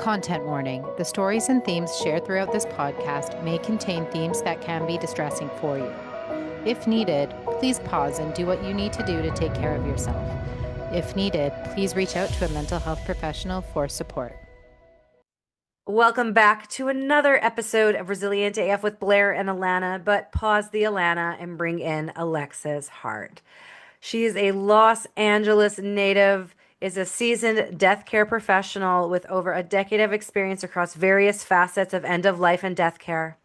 Content warning. The stories and themes shared throughout this podcast may contain themes that can be distressing for you. If needed, please pause and do what you need to do to take care of yourself. If needed, please reach out to a mental health professional for support. Welcome back to another episode of Resilient AF with Blair and Alana, but pause the Alana and bring in Alexis Hart. She is a Los Angeles native, is a seasoned death care professional with over a decade of experience across various facets of end of life and death care.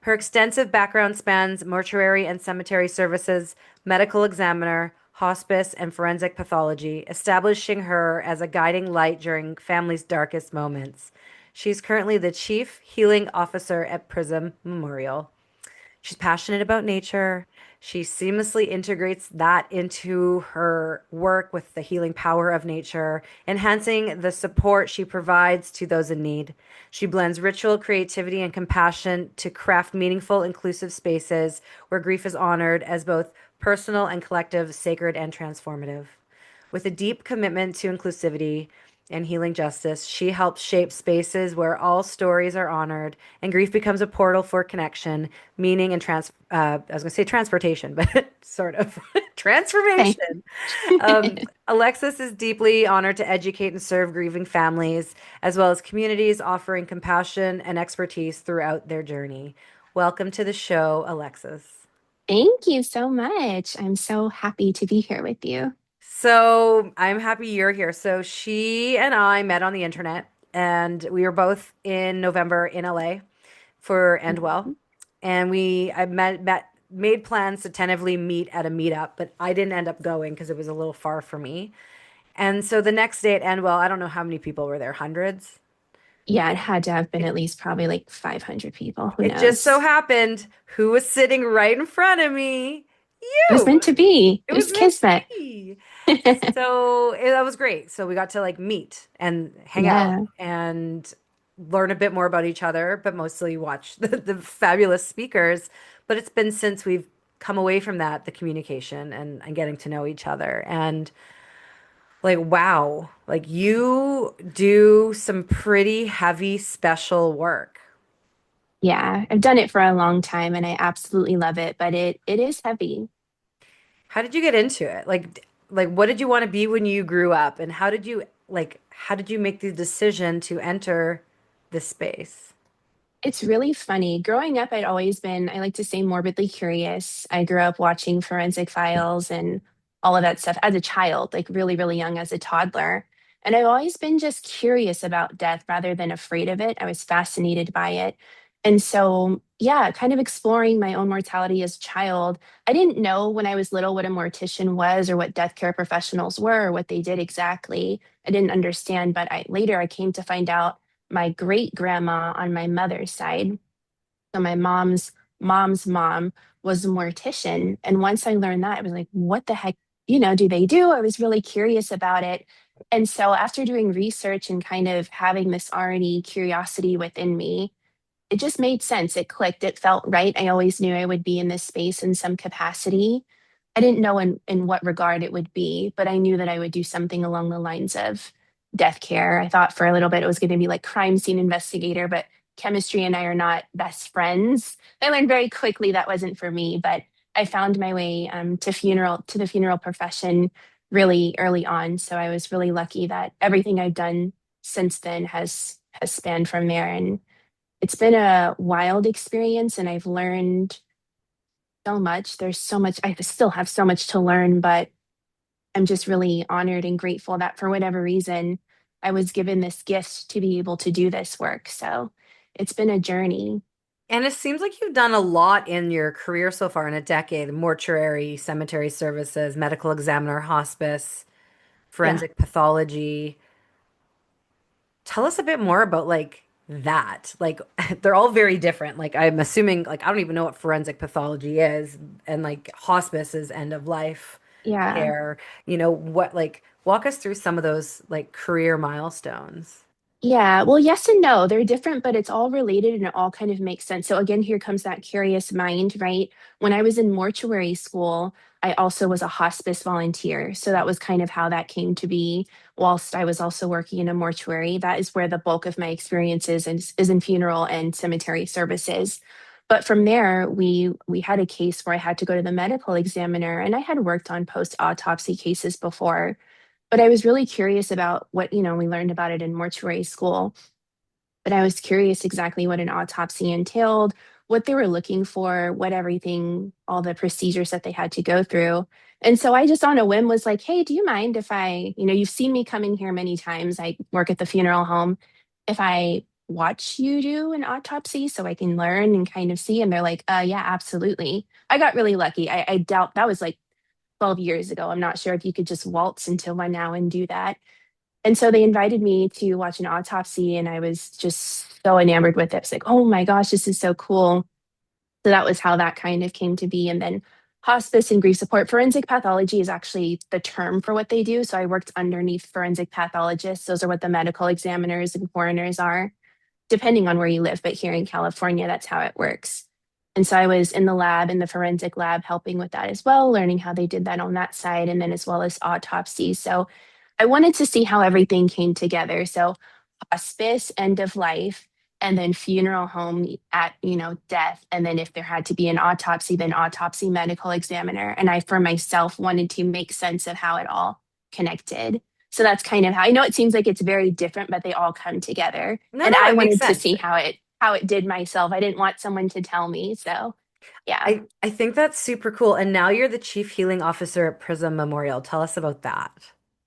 Her extensive background spans mortuary and cemetery services, medical examiner, hospice, and forensic pathology, establishing her as a guiding light during families' darkest moments. She's currently the Chief Healing Officer at Prism Memorial. She's passionate about nature. She seamlessly integrates that into her work with the healing power of nature, enhancing the support she provides to those in need. She blends ritual, creativity, and compassion to craft meaningful, inclusive spaces where grief is honored as both personal and collective, sacred and transformative. With a deep commitment to inclusivity and healing justice, she helps shape spaces where all stories are honored and grief becomes a portal for connection, meaning, and I was going to say transportation, but sort of Okay. transformation. Alexis is deeply honored to educate and serve grieving families, as well as communities, offering compassion and expertise throughout their journey. Welcome to the show, Alexis. Thank you so much. I'm so happy to be here with you. So I'm happy you're here. So she and I met on the internet, and we were both in November in LA for Endwell, Mhm. and I made plans to tentatively meet at a meetup, but I didn't end up going because it was a little far for me. And so the next day at Endwell, I don't know how many people were there, hundreds. Yeah, it had to have been It, at least probably like 500 people. Who it just so knows? happened who was sitting right in front of me? It was You. meant to be. It It was was meant to kismet. be. That was great. So we got to like meet and hang out Yeah. and learn a bit more about each other, but mostly watch the fabulous speakers. But it's been since we've come away from that, the communication and getting to know each other. And like, wow, like you do some pretty heavy special work. Yeah. I've done it for a long time and I absolutely love it, but it is heavy. How did you get into it? Like what did you want to be when you grew up? And how did you make the decision to enter this space? It's really funny. Growing up, I'd always been, I like to say, morbidly curious. I grew up watching forensic files and all of that stuff as a child, like really, really young as a toddler. And I've always been just curious about death rather than afraid of it. I was fascinated by it. And so, yeah, kind of exploring my own mortality as a child. I didn't know when I was little what a mortician was or what death care professionals were or what they did exactly. I didn't understand, but later I came to find out my great grandma on my mother's side. So my mom's mom was a mortician. And once I learned that, I was like, what the heck, do they do? I was really curious about it. And so after doing research and kind of having this already curiosity within me, it just made sense. It clicked. It felt right. I always knew I would be in this space in some capacity. I didn't know in what regard it would be, but I knew that I would do something along the lines of death care. I thought for a little bit it was going to be like crime scene investigator, but chemistry and I are not best friends. I learned very quickly that wasn't for me, but I found my way to the funeral profession really early on. So I was really lucky that everything I've done since then has spanned from there, and it's been a wild experience and I've learned so much. There's so much, I still have so much to learn, but I'm just really honored and grateful that for whatever reason, I was given this gift to be able to do this work. So it's been a journey. And it seems like you've done a lot in your career so far in a decade, mortuary, cemetery services, medical examiner, hospice, Yeah. forensic pathology. Tell us a bit more about like that. Like they're all very different. Like I'm assuming like I don't even know what forensic pathology is and like hospice is end of life Yeah. care. What like walk us through some of those like career milestones. Yeah, well, yes and no. They're different, but it's all related and it all kind of makes sense. So again, here comes that curious mind, right? When I was in mortuary school, I also was a hospice volunteer. So that was kind of how that came to be, whilst I was also working in a mortuary. That is where the bulk of my experience is in funeral and cemetery services. But from there, we had a case where I had to go to the medical examiner, and I had worked on post-autopsy cases before, but I was really curious about what, we learned about it in mortuary school, but I was curious exactly what an autopsy entailed, what they were looking for, what everything, all the procedures that they had to go through. And so I just on a whim was like, hey, do you mind if you've seen me come in here many times. I work at the funeral home. If I watch you do an autopsy so I can learn and kind of see? And they're like, yeah, absolutely. I got really lucky. I doubt that was like 12 years ago. I'm not sure if you could just waltz into one now and do that. And so they invited me to watch an autopsy, and I was just so enamored with it. It's like, oh my gosh, this is so cool. So that was how that kind of came to be. And then hospice and grief support. Forensic pathology is actually the term for what they do. So I worked underneath forensic pathologists. Those are what the medical examiners and coroners are, depending on where you live. But here in California, that's how it works. And so I was in the lab, in the forensic lab, helping with that as well, learning how they did that on that side, and then as well as autopsy. So I wanted to see how everything came together. So hospice, end of life, and then funeral home at, death. And then if there had to be an autopsy, then autopsy medical examiner. And I, for myself, wanted to make sense of how it all connected. So that's kind of how I know it seems like it's very different, but they all come together. No, And no, I it makes wanted to sense. see how it did myself. I didn't want someone to tell me. So yeah. I think that's super cool. And now you're the chief healing officer at Prism Memorial. Tell us about that.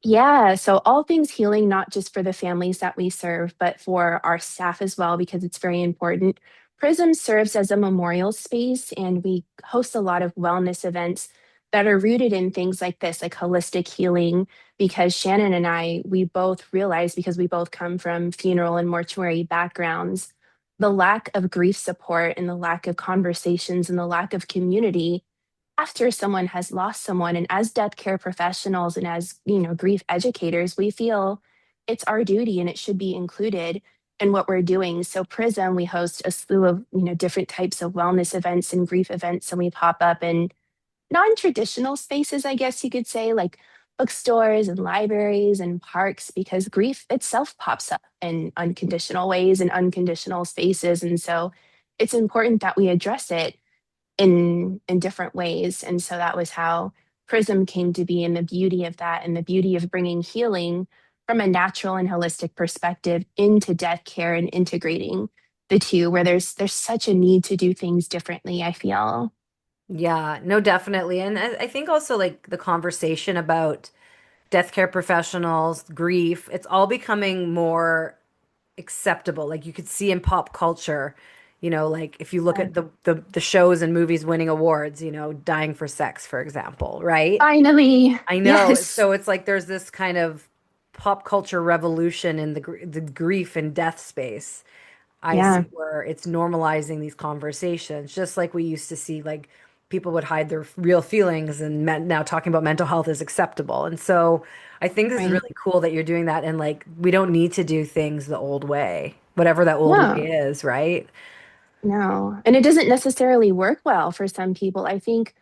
Yeah, so all things healing, not just for the families that we serve, but for our staff as well, because it's very important. Prism serves as a memorial space, and we host a lot of wellness events that are rooted in things like this, like holistic healing. Because Shannon and I, we both realize, because we both come from funeral and mortuary backgrounds, the lack of grief support and the lack of conversations and the lack of community after someone has lost someone. And as death care professionals and as grief educators, we feel it's our duty and it should be included in what we're doing. So Prism, we host a slew of different types of wellness events and grief events, and we pop up in non-traditional spaces, I guess you could say, like bookstores and libraries and parks, because grief itself pops up in unconditional ways and unconditional spaces. And so it's important that we address it in different ways. And so that was how Prism came to be, and the beauty of that, and the beauty of bringing healing from a natural and holistic perspective into death care and integrating the two, where there's such a need to do things differently, I feel. Yeah, no, definitely. And I think also like the conversation about death care professionals, grief, it's all becoming more acceptable. Like you could see in pop culture, like if you look Yeah. at the shows and movies winning awards, Dying for Sex, for example, right? Finally. I know. Yes. So it's like there's this kind of pop culture revolution in the grief and death space. I Yeah. see where it's normalizing these conversations, just like we used to see, like people would hide their real feelings, and now talking about mental health is acceptable. And so I think this is Right. really cool that you're doing that. And like, we don't need to do things the old way, whatever that old way No. is, right? No. And it doesn't necessarily work well for some people. I think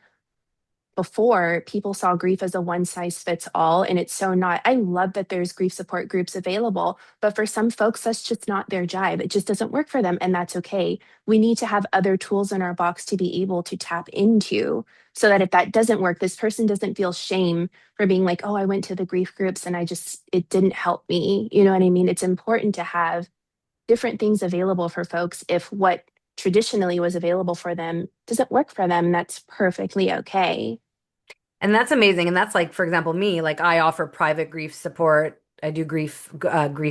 before, people saw grief as a one size fits all, and it's so not. I love that there's grief support groups available, but for some folks that's just not their jive. It just doesn't work for them, and that's okay. We need to have other tools in our box to be able to tap into, so that if that doesn't work, this person doesn't feel shame for being like, oh, I went to the grief groups and it didn't help me. You know what I mean? It's important to have different things available for folks if what traditionally was available for them doesn't work for them. That's perfectly okay. And that's amazing. And that's like, for example, me, like I offer private grief support. I do grief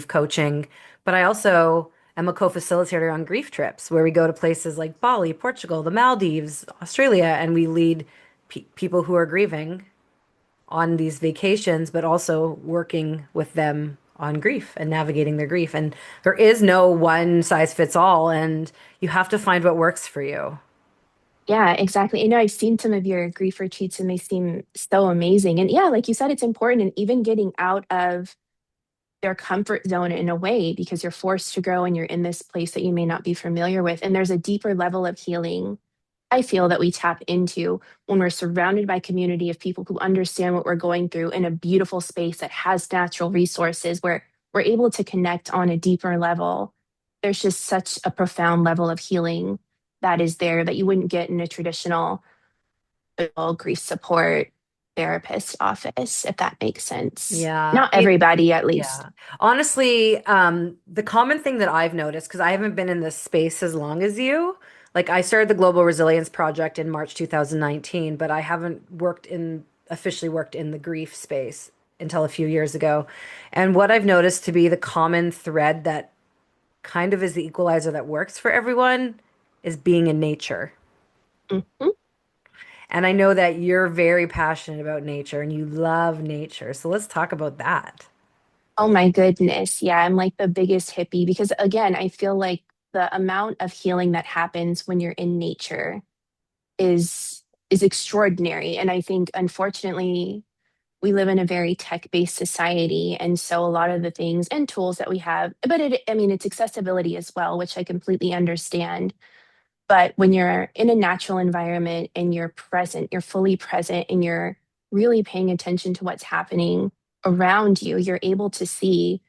coaching, but I also am a co-facilitator on grief trips where we go to places like Bali, Portugal, the Maldives, Australia, and we lead people who are grieving on these vacations, but also working with them on grief and navigating their grief. And there is no one size fits all, and you have to find what works for you. Yeah, exactly. I've seen some of your grief retreats and they seem so amazing. And yeah, like you said, it's important. And even getting out of their comfort zone in a way because you're forced to grow and you're in this place that you may not be familiar with. And there's a deeper level of healing I feel that we tap into when we're surrounded by community of people who understand what we're going through in a beautiful space that has natural resources where we're able to connect on a deeper level. There's just such a profound level of healing that is there that you wouldn't get in a traditional grief support therapist office, if that makes sense. Yeah. Not everybody, at Yeah. least. Honestly, the common thing that I've noticed, because I haven't been in this space as long as you, like I started the Global Resilience Project in March 2019, but I haven't officially worked in the grief space until a few years ago. And what I've noticed to be the common thread that kind of is the equalizer that works for everyone is being in nature. Mhm. And I know that you're very passionate about nature and you love nature. So let's talk about that. Oh my goodness. Yeah, I'm like the biggest hippie because again, I feel like the amount of healing that happens when you're in nature is extraordinary. And I think unfortunately we live in a very tech-based society. And so a lot of the things and tools that we have, but I mean, it's accessibility as well, which I completely understand. But when you're in a natural environment and you're present, you're fully present and you're really paying attention to what's happening around you, you're able to see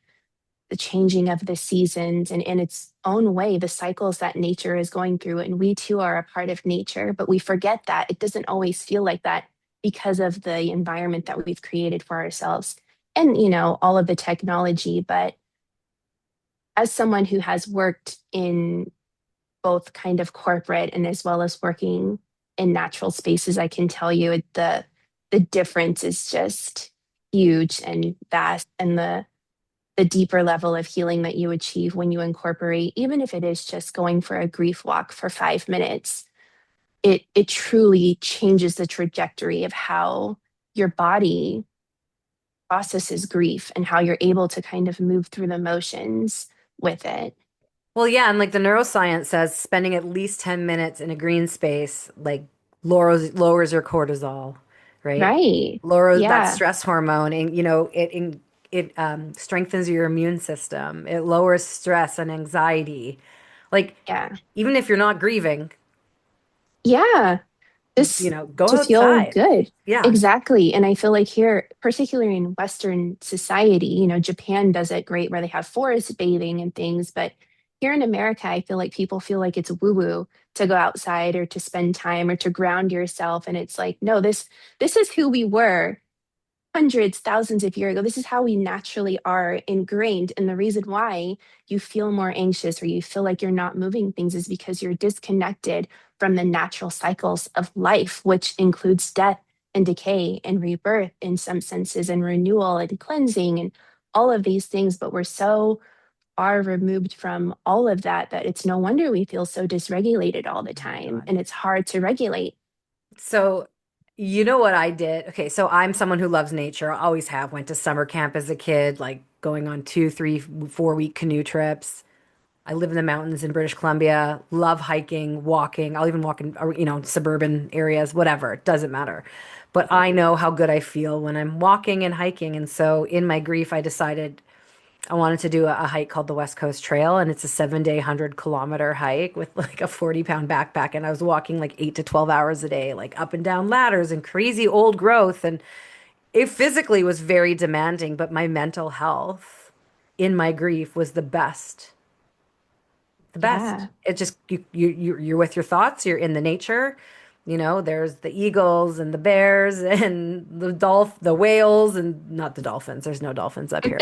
the changing of the seasons and in its own way, the cycles that nature is going through. And we too are a part of nature, but we forget that it doesn't always feel like that because of the environment that we've created for ourselves and, all of the technology. But as someone who has worked in both kind of corporate and as well as working in natural spaces, I can tell you the difference is just huge and vast, and the deeper level of healing that you achieve when you incorporate, even if it is just going for a grief walk for 5 minutes, it truly changes the trajectory of how your body processes grief and how you're able to kind of move through the motions with it. Well, yeah, and like the neuroscience says, spending at least 10 minutes in a green space like lowers your cortisol, right? Right. Lowers that Yeah. stress hormone, and it strengthens your immune system. It lowers stress and anxiety. Like Yeah. even if you're not grieving, Yeah. Just go to feel outside. good. Yeah. Exactly. And I feel like here, particularly in Western society, Japan does it great where they have forest bathing and things. But here in America, I feel like people feel like it's woo-woo to go outside or to spend time or to ground yourself. And it's like, no, this is who we were hundreds, thousands of years ago. This is how we naturally are ingrained. And the reason why you feel more anxious or you feel like you're not moving things is because you're disconnected from the natural cycles of life, which includes death and decay and rebirth in some senses, and renewal and cleansing and all of these things. But we're so far removed from all of that that it's no wonder we feel so dysregulated all the Oh my time. God. And it's hard to regulate. So, you know what I did? Okay, so I'm someone who loves nature. I always have. Went to summer camp as a kid, like going on 2, 3, 4 week canoe trips. I live in the mountains in British Columbia. Love hiking, walking. I'll even walk in, suburban areas, whatever. It doesn't matter. But I know how good I feel when I'm walking and hiking. And so in my grief, I decided I wanted to do a hike called the West Coast Trail, and it's a 7 day, 100-kilometer hike with like a 40-pound backpack. And I was walking like 8 to 12 hours a day, like up and down ladders and crazy old growth. And it physically was very demanding, but my mental health in my grief was the best. Yeah. It just you're with your thoughts, you're in the nature. There's the eagles and the bears and the whales and not the dolphins. There's no dolphins up here.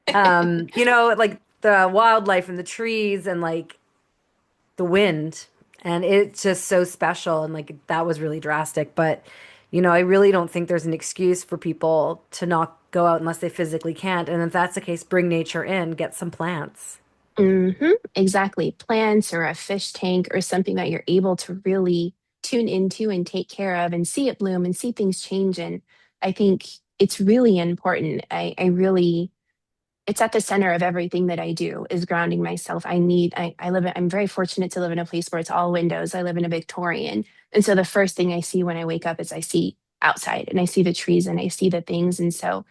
Like the wildlife and the trees and like the wind. And it's just so special. And like that was really drastic. But, I really don't think there's an excuse for people to not go out unless they physically can't. And if that's the case, bring nature in, get some plants. Exactly. Plants or a fish tank or something that you're able to really tune into and take care of and see it bloom and see things change. And I think it's really important. I really, it's at the center of everything that I do is grounding myself. I'm very fortunate to live in a place where it's all windows. I live in a Victorian. And so the first thing I see when I wake up is I see outside and I see the trees and I see the things. And so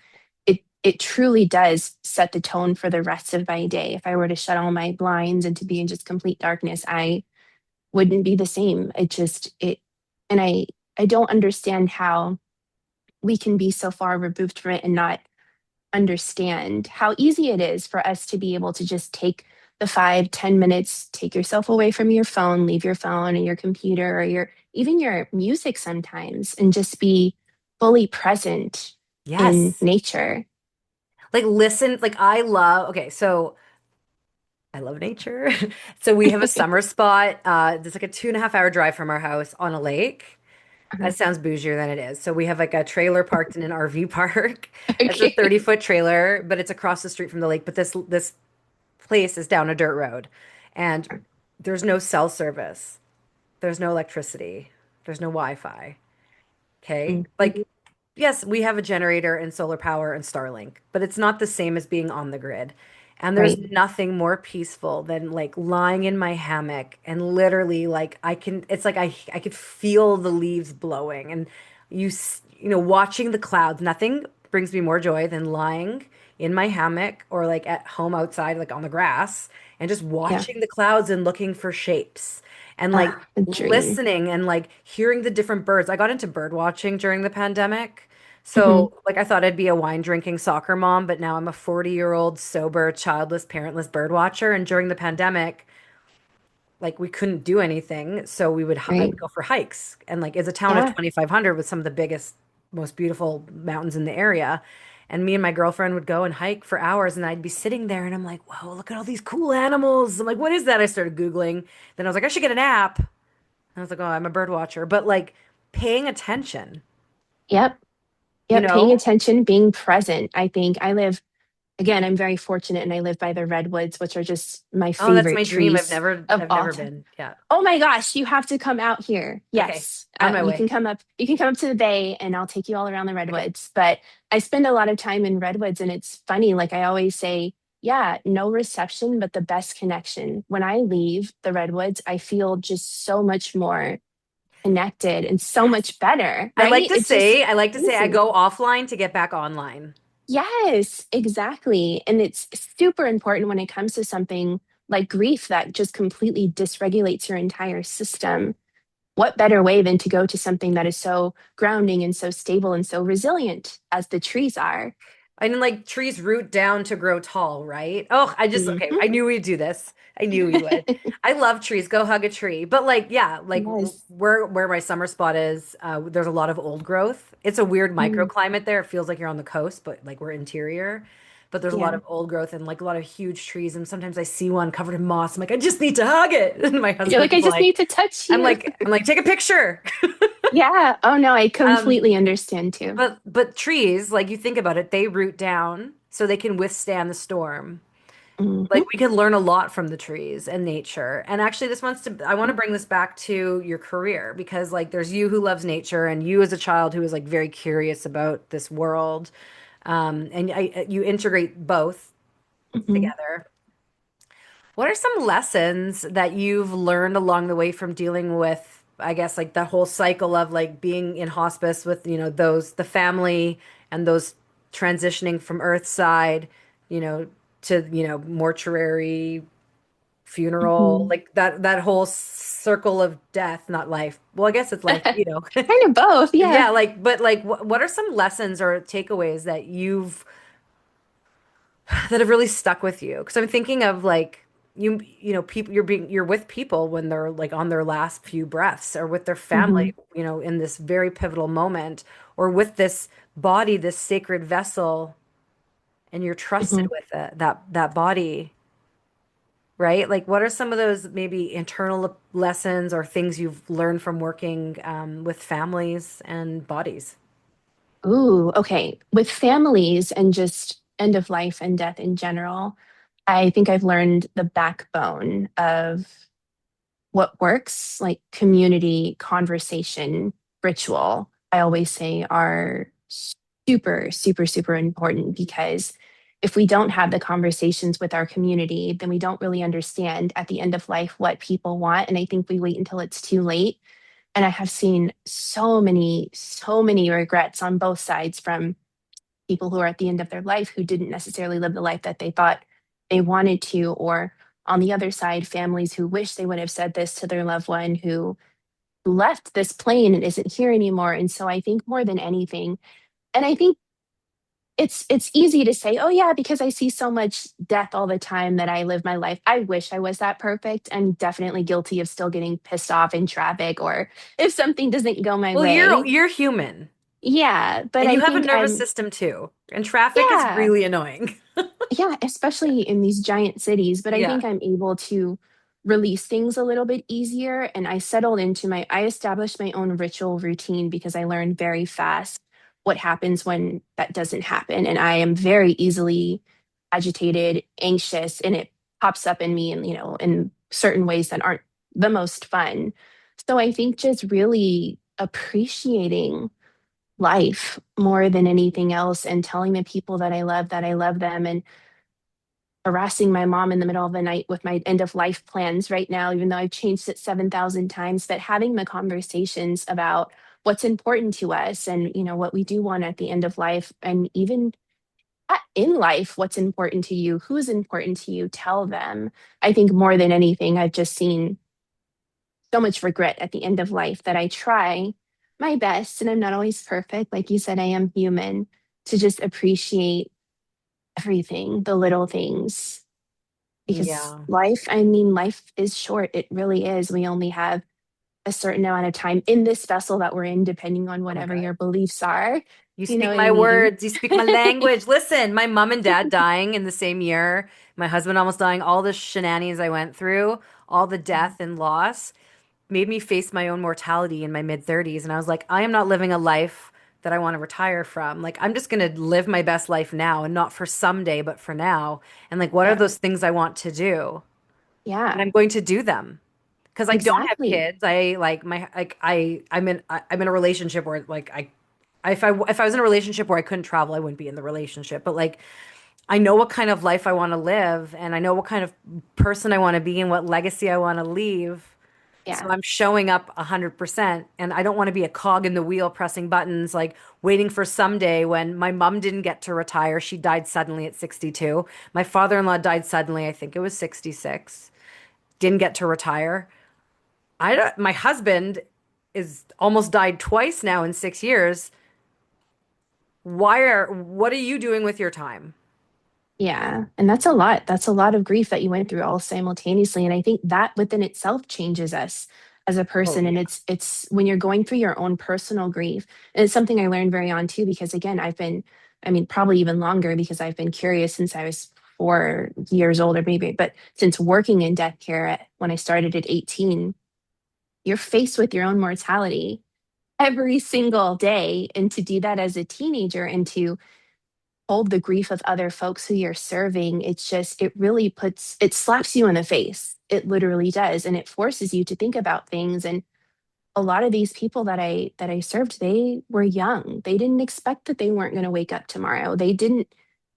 it it truly does set the tone for the rest of my day. If I were to shut all my blinds and to be in just complete darkness, I wouldn't be the same. And I don't understand how we can be so far removed from it and not understand how easy it is for us to be able to just take the 5, 10 minutes, take yourself away from your phone, leave your phone and your computer or your even your music sometimes, and just be fully present in Yes. nature. Like listen, like okay, so I love nature. So we have a summer spot. It's like a 2.5 hour drive from our house on a lake. Uh-huh. That sounds bougier than it is. So we have like a trailer parked in an RV park. It's a Okay. 30-foot trailer, but it's across the street from the lake. But this place is down a dirt road, and there's no cell service. There's no electricity. There's no Wi-Fi. Okay. Mm, Like, yes, we have a generator and solar power and Starlink, but it's not the same as being on the grid. And there's right. nothing more peaceful than like lying in my hammock and literally like it's like I could feel the leaves blowing and watching the clouds. Nothing brings me more joy than lying in my hammock or like at home outside, like on the grass and just Yeah. watching the clouds and looking for shapes and like Ah, a dream. listening and like hearing the different birds. I got into bird watching during the pandemic. Hmm. So, like, I thought I'd be a wine drinking soccer mom, but now I'm a 40-year-old sober, childless, parentless bird watcher. And during the pandemic, like, we couldn't do anything. So, I Right. would go for hikes. And, like, it's a town of Yeah. 2,500 with some of the biggest, most beautiful mountains in the area. And me and my girlfriend would go and hike for hours, and I'd be sitting there, and I'm like, "Whoa, look at all these cool animals!" I'm like, "What is that?" I started Googling. Then I was like, "I should get an app." And I was like, "Oh, I'm a bird watcher," but like paying attention, Yep. you Yep. Paying know? attention, being present. I think I live, again, I'm very fortunate and I live by the redwoods, which are just my Oh, that's my favorite dream. trees of I've all never time. been. Yeah. Oh my gosh, you have to come out here. Okay. Yes. On my You way. can come up, you can come up to the bay and I'll take you all around the Okay. redwoods. But I spend a lot of time in redwoods and it's funny. Like I always say, yeah, no reception, but the best connection. When I leave the redwoods, I feel just so much more connected and so Yes. much better, right? It's just I like to say I easy. go offline to get back online. Yes, exactly. And it's super important when it comes to something like grief that just completely dysregulates your entire system. What better way than to go to something that is so grounding and so stable and so resilient as the trees are? I mean, like trees root down to grow tall, right? Oh, okay. Mhm. I knew we'd do this. I knew we would. I love trees. Go hug a tree. But like, yeah, like Yes. where my summer spot is, there's a lot of old growth. It's a weird Mm, microclimate there. It feels like you're on the coast, but like we're interior. But there's a lot yeah. of old growth and like a lot of huge trees. And sometimes I see one covered in moss. I'm like, I just need to hug it. And my You're like, I husband's just like, need to touch you. I'm like, take a picture. Yeah. Oh no, I Um, completely understand too. but trees, like you think about it, they root down so they can withstand the storm. Like Hmm. we can learn a lot from the trees and nature. And actually I want to bring this back to your career because like there's you who loves nature and you as a child who is like very curious about this world. And you integrate both Hmm. together. What are some lessons that you've learned along the way from dealing with, I guess, like the whole cycle of like being in hospice with, the family and those transitioning from Earthside, you know, to, mortuary, funeral, Hmm. like that whole circle of death, not life. Well, I guess it's life, Kind of both. Yeah. Yeah, like, but like, what are some lessons or takeaways that have really stuck with you? Because I'm thinking of like people you're with people when they're like on their last few breaths or with their Hmm. family, in this very pivotal moment or with this body, this sacred vessel, and you're trusted Hmm. with that body, right? Like what are some of those maybe internal lessons or things you've learned from working with families and bodies? Ooh, okay. With families and just end of life and death in general, I think I've learned the backbone of what works, like community, conversation, ritual. I always say are super, super, super important because if we don't have the conversations with our community, then we don't really understand at the end of life what people want. And I think we wait until it's too late. And I have seen so many regrets on both sides from people who are at the end of their life who didn't necessarily live the life that they thought they wanted to, or on the other side, families who wish they would have said this to their loved one who left this plane and isn't here anymore. And so I think more than anything, and I think it's easy to say, oh yeah, because I see so much death all the time that I live my life. I wish I was that perfect. I'm definitely guilty of still getting pissed off in traffic or if something doesn't go my Well, way. you're human Yeah, but and you I have a think nervous I'm system too. And traffic is yeah, really annoying. yeah, especially in these giant cities, but I Yeah. think I'm able to release things a little bit easier. And I established my own ritual routine because I learned very fast what happens when that doesn't happen. And I am very easily agitated, anxious, and it pops up in me and, in certain ways that aren't the most fun. So I think just really appreciating life more than anything else and telling the people that I love them, and harassing my mom in the middle of the night with my end of life plans right now, even though I've changed it 7,000 times, but having the conversations about what's important to us and, what we do want at the end of life. And even in life, what's important to you, who's important to you, tell them. I think more than anything, I've just seen so much regret at the end of life that I try my best, and I'm not always perfect. Like you said, I am human, to just appreciate everything, the little things, because Yeah. life is short. It really is. We only have a certain amount of time in this vessel that we're in, depending on Oh my whatever God. your beliefs are. You You know speak what I my mean? words, you speak my language. Listen, my mom and dad dying in the same year, my husband almost dying, all the shenanigans I went through, all the death and loss made me face my own mortality in my mid 30s. And I was like, I am not living a life that I want to retire from. Like, I'm just going to live my best life now and not for someday, but for now. And like, what are Yeah. those things I want to do? And Yeah. I'm going to do them. Because I don't have Exactly. kids. I like my like I'm in a relationship where like if I was in a relationship where I couldn't travel, I wouldn't be in the relationship. But like I know what kind of life I want to live and I know what kind of person I want to be and what legacy I want to leave. So Yeah. I'm showing up 100% and I don't want to be a cog in the wheel pressing buttons like waiting for someday when my mom didn't get to retire. She died suddenly at 62. My father-in-law died suddenly, I think it was 66. Didn't get to retire. I don't, my husband is almost died twice now in 6 years. What are you doing with your time? Yeah. And that's a lot. That's a lot of grief that you went through all simultaneously. And I think that within itself changes us as a Oh person. And yeah. it's when you're going through your own personal grief. And it's something I learned very on too, because again, I mean, probably even longer because I've been curious since I was 4 years old or maybe, but since working in death care when I started at 18, you're faced with your own mortality every single day. And to do that as a teenager and to hold the grief of other folks who you're serving, it slaps you in the face. It literally does. And it forces you to think about things. And a lot of these people that I served, they were young. They didn't expect that they weren't going to wake up tomorrow. They didn't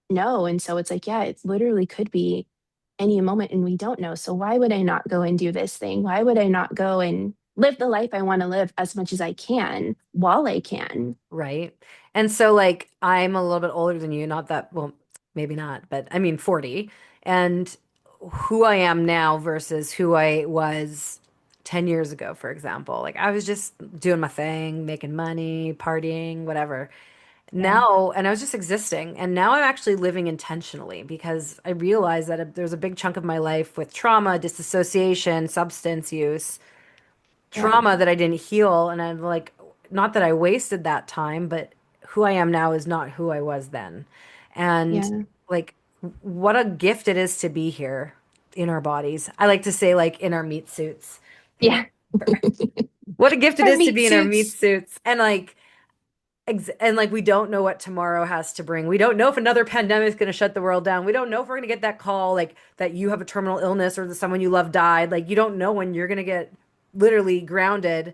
know. And so it's like, yeah, it literally could be any moment and we don't know. So why would I not go and do this thing? Why would I not go and live the life I want to live as much as I can while I can? Right. And so like I'm a little bit older than you, not that, well, maybe not, but I mean 40. And who I am now versus who I was 10 years ago, for example. Like I was just doing my thing, making money, partying, whatever. Yeah. Now, and I was just existing. And now I'm actually living intentionally because I realized that there's a big chunk of my life with trauma, disassociation, substance use, Yeah. trauma that I didn't heal. And I'm like, not that I wasted that time, but who I am now is not who I was then. And Yeah. like, what a gift it is to be here in our bodies. I like to say, like, in our meat suits. Yeah. What a gift it Our is to meat be in our meat suits. suits. And like, and like we don't know what tomorrow has to bring. We don't know if another pandemic is going to shut the world down. We don't know if we're going to get that call like that you have a terminal illness or that someone you love died. Like you don't know when you're going to get literally grounded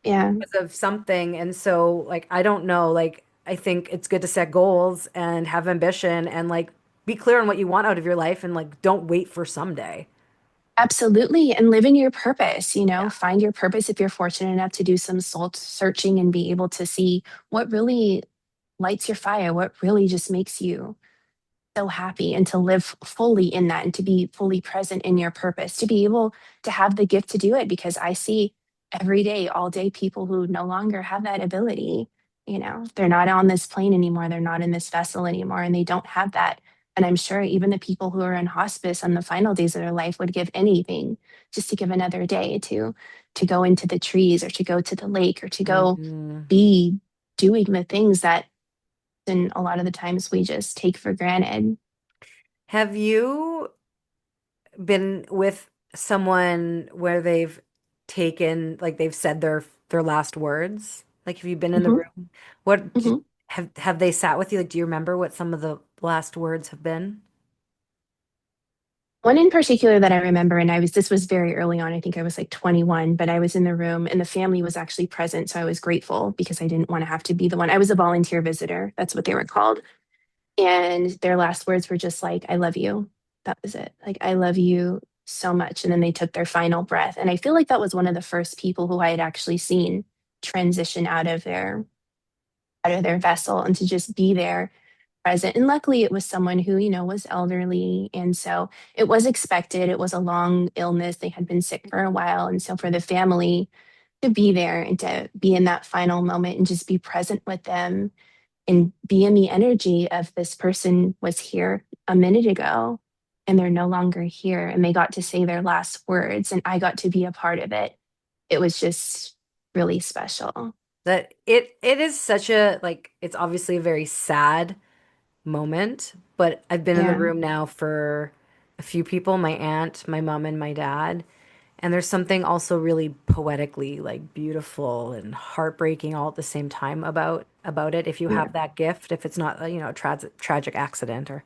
Yeah. because of something. And so like I don't know, like I think it's good to set goals and have ambition and like be clear on what you want out of your life and like don't wait for someday. Absolutely. And living your purpose, Yeah. find your purpose if you're fortunate enough to do some soul searching and be able to see what really lights your fire, what really just makes you so happy, and to live fully in that and to be fully present in your purpose, to be able to have the gift to do it. Because I see every day, all day, people who no longer have that ability. They're not on this plane anymore, they're not in this vessel anymore, and they don't have that. And I'm sure even the people who are in hospice on the final days of their life would give anything just to give another day to go into the trees, or to go to the lake, or to go Mhm. be doing the things that, and a lot of the times, we just take for granted. Have you been with someone where they've taken, like they've said their last words? Like, have you been in the Mhm, room? What mhm. have they sat with you? Like, do you remember what some of the last words have been? One in particular that I remember, and this was very early on, I think I was like 21, but I was in the room and the family was actually present. So I was grateful because I didn't want to have to be the one. I was a volunteer visitor. That's what they were called. And their last words were just like, I love you. That was it. Like, I love you so much. And then they took their final breath. And I feel like that was one of the first people who I had actually seen transition out of their vessel, and to just be there present. And luckily, it was someone who, was elderly. And so it was expected. It was a long illness. They had been sick for a while. And so for the family to be there and to be in that final moment and just be present with them and be in the energy of, this person was here a minute ago and they're no longer here. And they got to say their last words and I got to be a part of it. It was just really special. That it is such a, like, it's obviously a very sad moment, but I've been in the Yeah. room now for a few people, my aunt, my mom, and my dad. And there's something also really poetically like beautiful and heartbreaking all at the same time about it if you Yeah. have that gift, if it's not a tragic accident or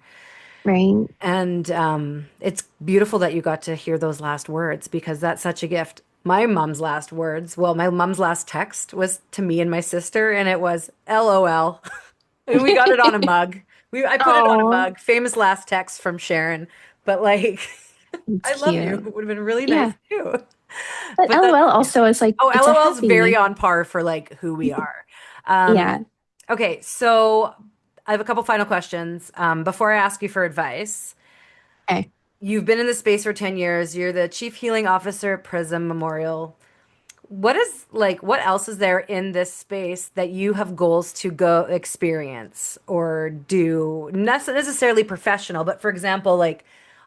Right. and it's beautiful that you got to hear those last words because that's such a gift. My mom's last words, well, my mom's last text was to me and my sister, and it was LOL. And we got it on a mug. I put it on a Oh, mug. Famous last text from Sharon. But like, it's I love you. cute. It would have been really nice Yeah. too. But But that's, LOL yeah. also is like, Oh, it's a LOL's very happy. on par for like who we are. Yeah. Okay, so I have a couple final questions. Before I ask you for advice, Okay. you've been in the space for 10 years. You're the chief healing officer at Prism Memorial. What else is there in this space that you have goals to go experience or do? Not necessarily professional, but for example, like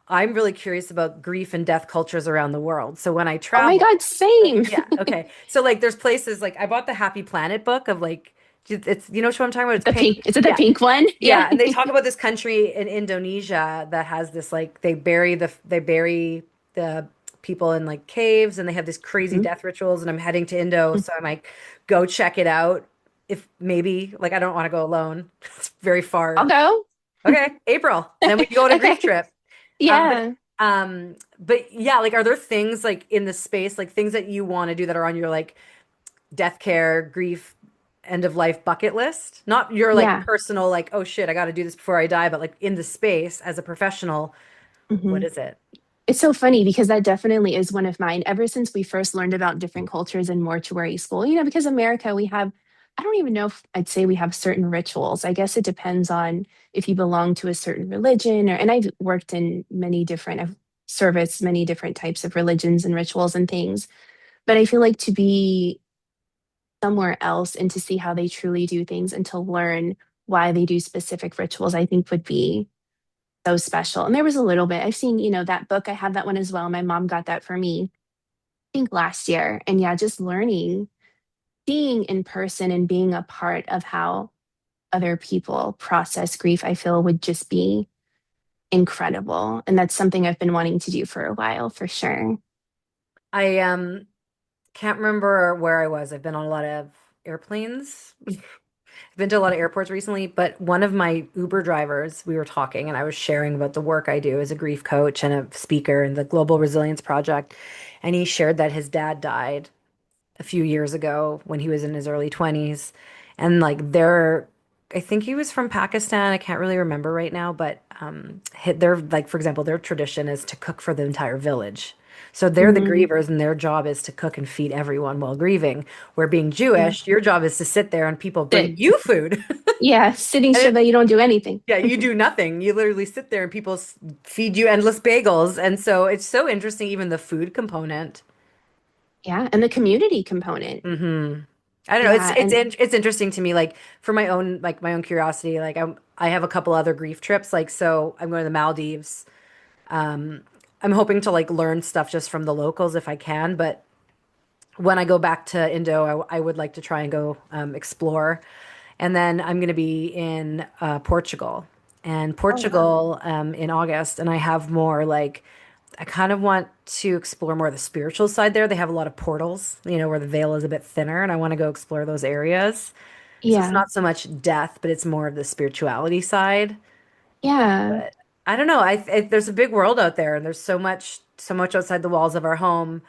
I'm really curious about grief and death cultures around the world. So when I Oh my travel, God, same. yeah, okay. So like there's places like I bought the Happy Planet book of like it's what I'm talking about? It's The pink. pink. Is it the Yeah. pink one? Yeah. Yeah, and they talk about this country in Indonesia that has this like they bury the people in like caves and they have these crazy Mhm. death rituals and I'm heading to Indo, so I might go check it out if maybe like I don't want to go alone. It's very I'll far. go. Okay, April. Then we can go on a grief Okay. trip. Um, but Yeah. but yeah, like are there things like in the space, like things that you want to do that are on your like death care, grief, end of life bucket list? Not your like Yeah. personal, like, oh shit, I got to do this before I die, but like in the space as a professional, what Mhm. is it? It's so funny because that definitely is one of mine. Ever since we first learned about different cultures in mortuary school, because America, we have, I don't even know if I'd say we have certain rituals. I guess it depends on if you belong to a certain religion, and I've worked in I've serviced many different types of religions and rituals and things. But I feel like to be somewhere else and to see how they truly do things and to learn why they do specific rituals, I think would be so special. And there was a little bit, I've seen, that book, I have that one as well. My mom got that for me, I think last year. And yeah, just learning, seeing in person and being a part of how other people process grief, I feel would just be incredible. And that's something I've been wanting to do for a while, for sure. I can't remember where I was. I've been on a lot of airplanes. I've been to a lot of airports recently, but one of my Uber drivers, we were talking and I was sharing about the work I do as a grief coach and a speaker in the Global Resilience Project. And he shared that his dad died a few years ago when he was in his early 20s. And like I think he was from Pakistan. I can't really remember right now, but their like for example, their tradition is to cook for the entire village. So they're the Mm, grievers, and their job is to cook and feed everyone while grieving. Where being yeah. Jewish, your job is to sit there and people bring Sit. you food. Yeah, sitting And so that you don't do anything. yeah, you do nothing. You literally sit there and people feed you endless bagels. And so it's so interesting, even the food component. Yeah, and the community component. Hmm. I don't know. Yeah, and It's interesting to me, like for my own curiosity. Like I have a couple other grief trips. Like so, I'm going to the Maldives. Um, I'm hoping to like learn stuff just from the locals if I can. But when I go back to Indo, I would like to try and go explore. And then I'm going to be in Portugal and oh wow. Portugal in August. And I have more like, I kind of want to explore more of the spiritual side there. They have a lot of portals, where the veil is a bit thinner, and I want to go explore those areas. So it's Yeah. not so much death, but it's more of the spirituality side. Yeah. But I don't know. There's a big world out there, and there's so much outside the walls of our home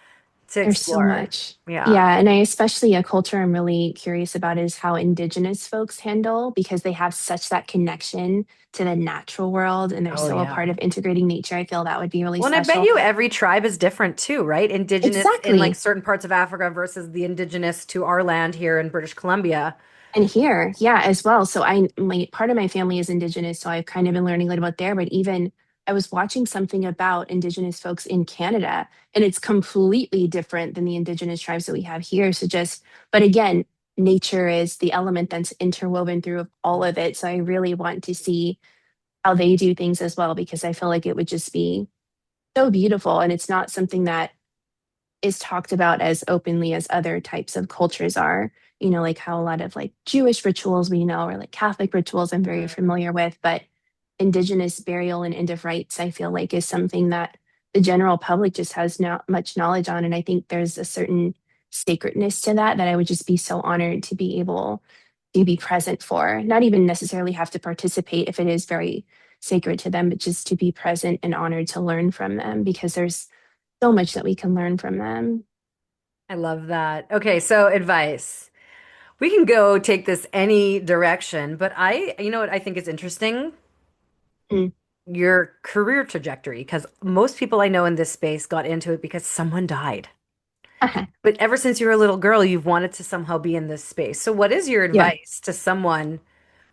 to There's so explore. much. Yeah. Yeah, and I especially a culture I'm really curious about is how indigenous folks handle because they have such that connection to the natural world and they're Oh, so a part yeah. of integrating nature. I feel that would be really Well, and I bet special. you every tribe is different too, right? Indigenous in like Exactly. certain parts of Africa versus the indigenous to our land here in British Columbia. And here, yeah, as well. So my part of my family is indigenous, so I've kind of been learning a little about there. But even I was watching something about indigenous folks in Canada, and it's completely different than the indigenous tribes that we have here. So just, but again, nature is the element that's interwoven through all of it. So I really want to see how they do things as well, because I feel like it would just be so beautiful. And it's not something that is talked about as openly as other types of cultures are. Like how a lot of like Jewish rituals we know, or like Catholic rituals I'm very familiar with, but Indigenous burial and end of rites, I feel like is something that the general public just has not much knowledge on. And I think there's a certain sacredness to that I would just be so honored to be able to be present for, not even necessarily have to participate if it is very sacred to them, but just to be present and honored to learn from them because there's so much that we can learn from them. I love that. Okay, so advice. We can go take this any direction, but you know what I think is interesting? Mm. Your career trajectory, because most people I know in this space got into it because someone died. But ever since you were a little girl, you've wanted to somehow be in this space. So what is your Yeah. advice to someone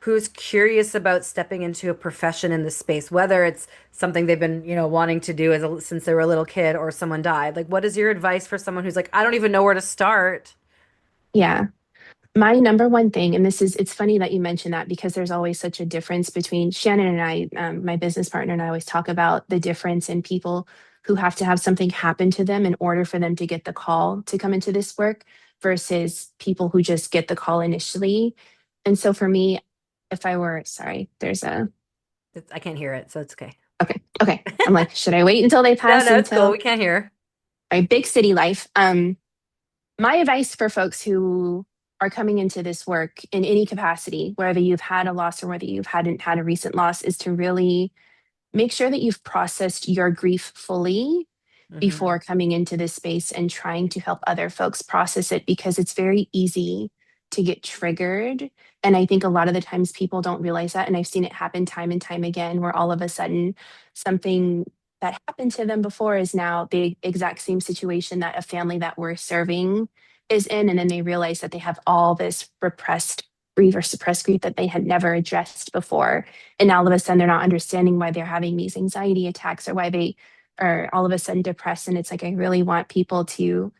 who's curious about stepping into a profession in this space, whether it's something they've been, wanting to do since they were a little kid or someone died? Like, what is your advice for someone who's like, I don't even know where to start? Yeah. My number one thing, and it's funny that you mentioned that because there's always such a difference between Shannon and I, my business partner, and I always talk about the difference in people who have to have something happen to them in order for them to get the call to come into this work versus people who just get the call initially. And so for me, if I were, sorry, there's a, I can't hear it, so it's okay. okay, okay. I'm like, should I wait until they No, pass no, it's cool. until We can't hear. my big city life? My advice for folks who are coming into this work in any capacity, whether you've had a loss or whether you hadn't had a recent loss, is to really make sure that you've processed your grief fully Hmm. before coming into this space and trying to help other folks process it because it's very easy to get triggered. And I think a lot of the times people don't realize that. And I've seen it happen time and time again, where all of a sudden something that happened to them before is now the exact same situation that a family that we're serving is in. And then they realize that they have all this repressed grief or suppressed grief that they had never addressed before. And now all of a sudden they're not understanding why they're having these anxiety attacks or why they are all of a sudden depressed. And it's like, I really want people to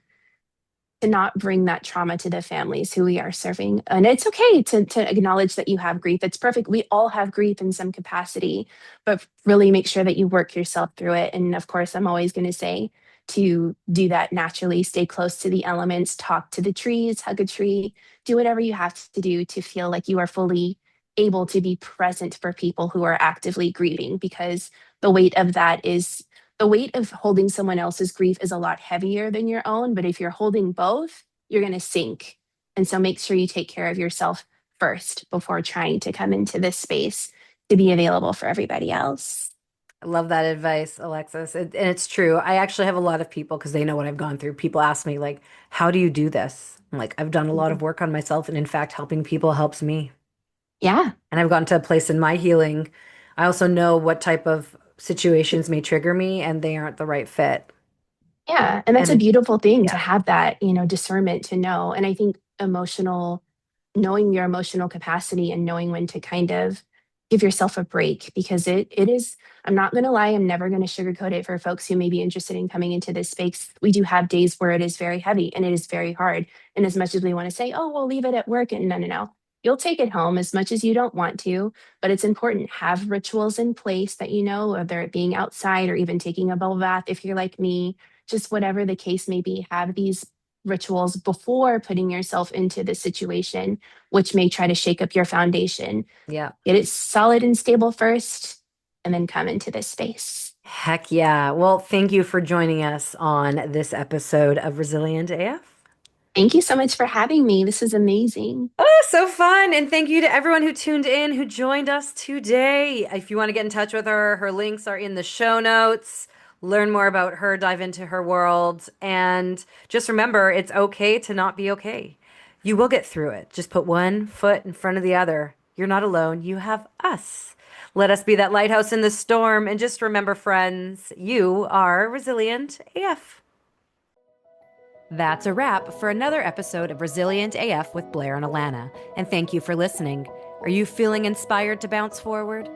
not bring that trauma to the families who we are serving. And it's okay to acknowledge that you have grief. It's perfect. We all have grief in some capacity, but really make sure that you work yourself through it. And of course, I'm always going to say to do that naturally, stay close to the elements, talk to the trees, hug a tree, do whatever you have to do to feel like you are fully able to be present for people who are actively grieving because the weight of that is the weight of holding someone else's grief is a lot heavier than your own. But if you're holding both, you're going to sink. And so make sure you take care of yourself first before trying to come into this space to be available for everybody else. I love that advice, Alexis. And it's true. I actually have a lot of people because they know what I've gone through. People ask me, like, how do you do this? I'm like, I've done a lot Mhm. of work on myself. And in fact, helping people helps me. Yeah. And I've gotten to a place in my healing. I also know what type of situations may trigger me and they aren't the right fit. Yeah. And that's a And beautiful thing to yeah. have that, discernment to know. And I think knowing your emotional capacity and knowing when to kind of give yourself a break because it is, I'm not going to lie, I'm never going to sugarcoat it for folks who may be interested in coming into this space. We do have days where it is very heavy and it is very hard. And as much as we want to say, oh, we'll leave it at work, and no, no, no. You'll take it home as much as you don't want to, but it's important. Have rituals in place that whether it being outside or even taking a bubble bath if you're like me, just whatever the case may be, have these rituals before putting yourself into the situation, which may try to shake up your foundation. Yeah. Get it solid and stable first, and then come into this space. Heck yeah. Well, thank you for joining us on this episode of Resilient AF. Thank you so much for having me. This is amazing. Oh, so fun. And thank you to everyone who tuned in, who joined us today. If you want to get in touch with her links are in the show notes. Learn more about her, dive into her world. And just remember, it's okay to not be okay. You will get through it. Just put one foot in front of the other. You're not alone. You have us. Let us be that lighthouse in the storm. And just remember, friends, you are Resilient AF. That's a wrap for another episode of Resilient AF with Blair and Alana. And thank you for listening. Are you feeling inspired to bounce forward?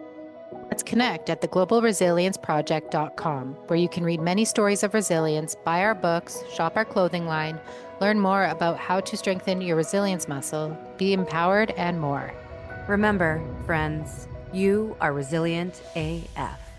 Let's connect at theglobalresilienceproject.com, where you can read many stories of resilience, buy our books, shop our clothing line, learn more about how to strengthen your resilience muscle, be empowered, and more. Remember, friends, you are Resilient AF.